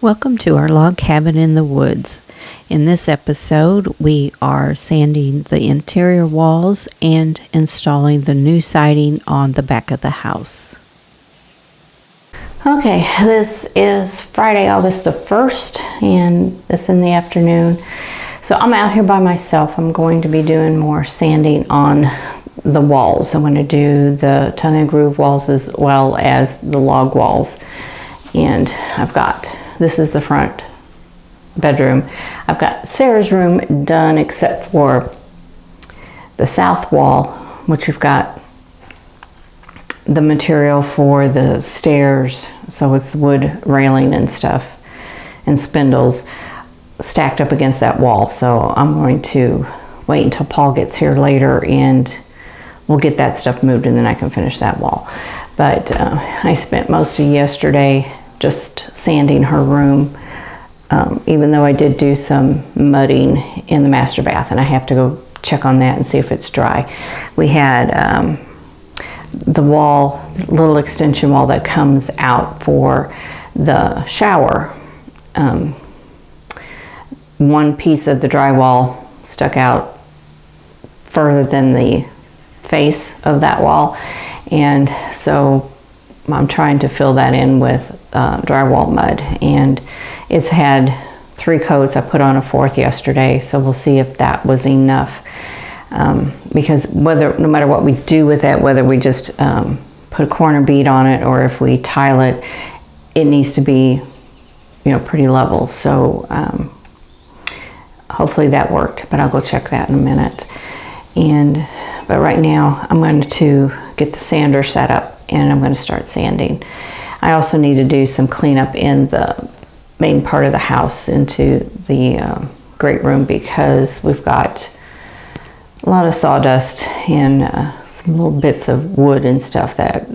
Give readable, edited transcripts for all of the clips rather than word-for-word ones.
Welcome to our log cabin in the woods. In this episode, we are sanding the interior walls and installing the new siding on the back of the house. Okay, this is Friday, August the 1st, and it's in the afternoon. So I'm out here by myself. I'm going to be doing more sanding on the walls. I'm going to do the tongue and groove walls as well as the log walls. And this is the front bedroom. I've got Sarah's room done except for the south wall, which we've got the material for the stairs. So it's wood railing and stuff and spindles stacked up against that wall. So I'm going to wait until Paul gets here later and we'll get that stuff moved and then I can finish that wall. But I spent most of yesterday just sanding her room, even though I did do some mudding in the master bath, and I have to go check on that and see if it's dry. We had the little extension wall that comes out for the shower. One piece of the drywall stuck out further than the face of that wall, and so I'm trying to fill that in with drywall mud, and it's had 3 coats. I put on a 4th yesterday, so we'll see if that was enough, because no matter what we do with that, whether we just put a corner bead on it or if we tile it, it needs to be pretty level. So hopefully that worked, but I'll go check that in a minute. But right now I'm going to get the sander set up and I'm going to start sanding. I also need to do some cleanup in the main part of the house into the great room, because we've got a lot of sawdust and some little bits of wood and stuff that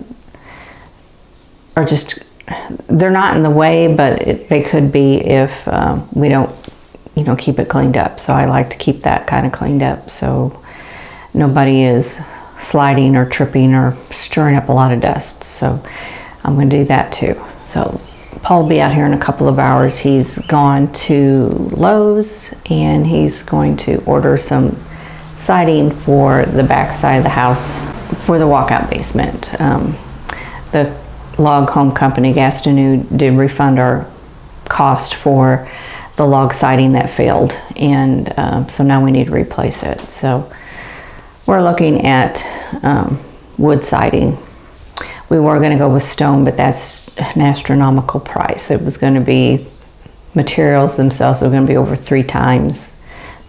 are they're not in the way, but they could be if we don't keep it cleaned up. So I like to keep that kind of cleaned up so nobody is sliding or tripping or stirring up a lot of dust. So I'm going to do that too. So Paul will be out here in a couple of hours. He's gone to Lowe's and he's going to order some siding for the back side of the house for the walkout basement. The log home company, Gastineau, did refund our cost for the log siding that failed, and so now we need to replace it. So we're looking at wood siding. We were going to go with stone, but that's an astronomical price. It was going to be, materials themselves were going to be over 3 times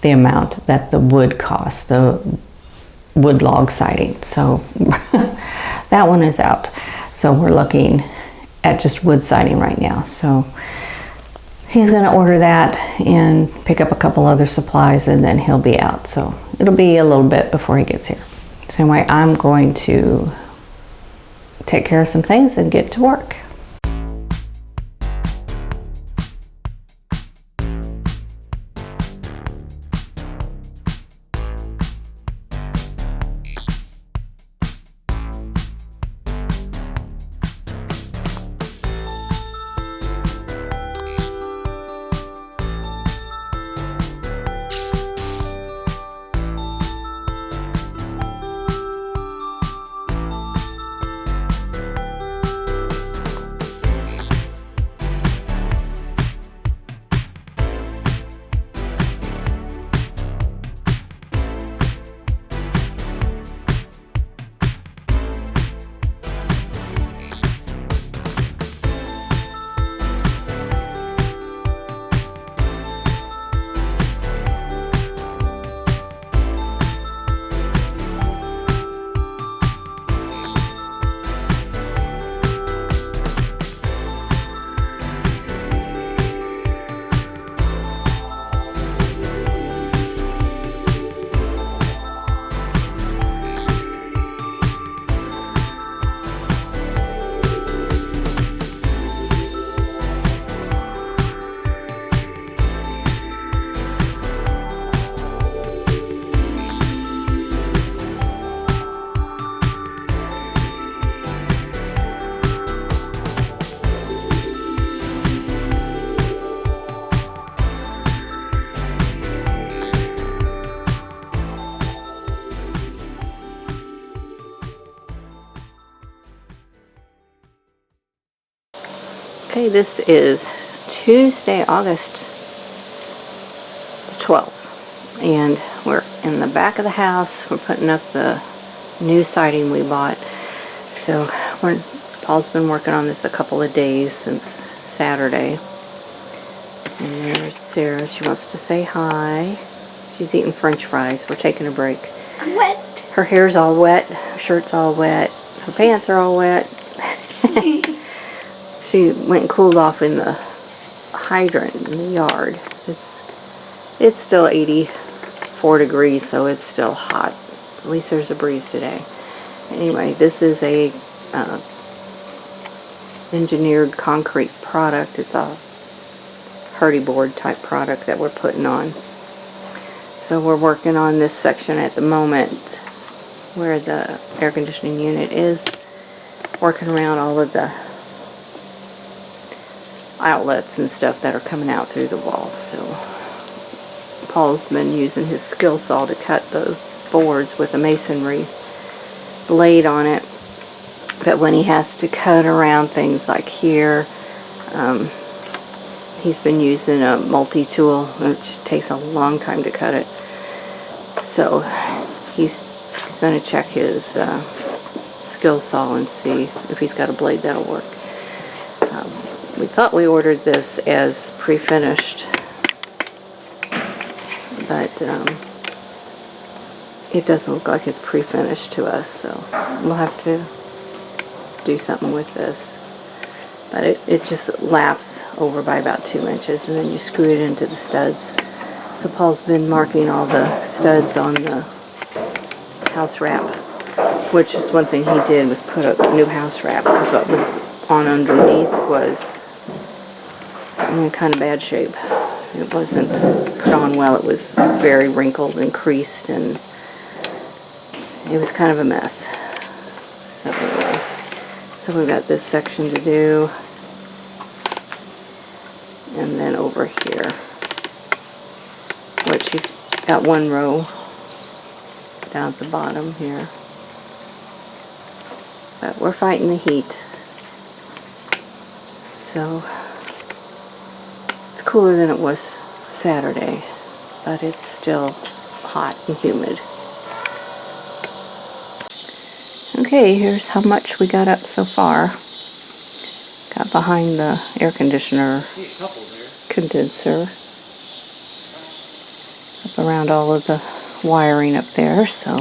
the amount that the wood cost, the wood log siding. So that one is out. So we're looking at just wood siding right now. So he's going to order that and pick up a couple other supplies, and then he'll be out. So it'll be a little bit before he gets here. So anyway, I'm going to take care of some things and get to work. Okay, this is Tuesday, August 12th, and we're in the back of the house. We're putting up the new siding we bought. So Paul's been working on this a couple of days since Saturday. And there's Sarah. She wants to say hi. She's eating French fries. We're taking a break. I'm wet. Her hair's all wet. Her shirt's all wet. Her pants are all wet. She went and cooled off in the hydrant in the yard. It's still 84 degrees, so it's still hot. At least there's a breeze today. Anyway, this is a engineered concrete product. It's a hardy board type product that we're putting on. So we're working on this section at the moment where the air conditioning unit is, working around all of the outlets and stuff that are coming out through the wall. So Paul's been using his skill saw to cut those boards with a masonry blade on it. But when he has to cut around things like here, he's been using a multi-tool, which takes a long time to cut it. So he's going to check his skill saw and see if he's got a blade that'll work. We thought we ordered this as pre-finished, but it doesn't look like it's pre-finished to us, so we'll have to do something with this. But it just laps over by about 2 inches, and then you screw it into the studs. So Paul's been marking all the studs on the house wrap, which is one thing he did, was put a new house wrap, because what was on underneath was in kind of bad shape. It wasn't put on well. It was very wrinkled and creased, and it was kind of a mess. So anyway, so we've got this section to do, and then over here, which he's got one row down at the bottom here. But we're fighting the heat. So it's cooler than it was Saturday, but it's still hot and humid. Okay, here's how much we got up so far. Got behind the air conditioner condenser, up around all of the wiring up there, so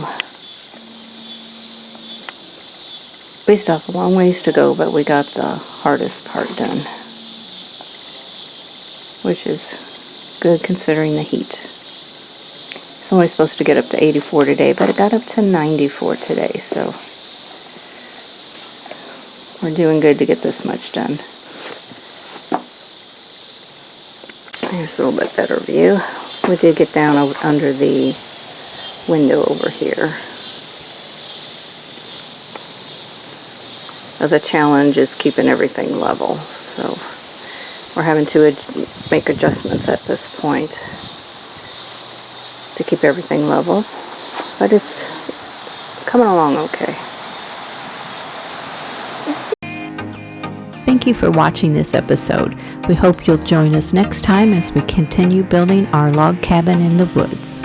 we still have a long ways to go, but we got the hardest part done, which is good considering the heat. It's only supposed to get up to 84 today, but it got up to 94 today, so we're doing good to get this much done. Here's a little bit better view. We did get down under the window over here. The challenge is keeping everything level, so we're having to make adjustments at this point to keep everything level, but it's coming along okay. Thank you for watching this episode. We hope you'll join us next time as we continue building our log cabin in the woods.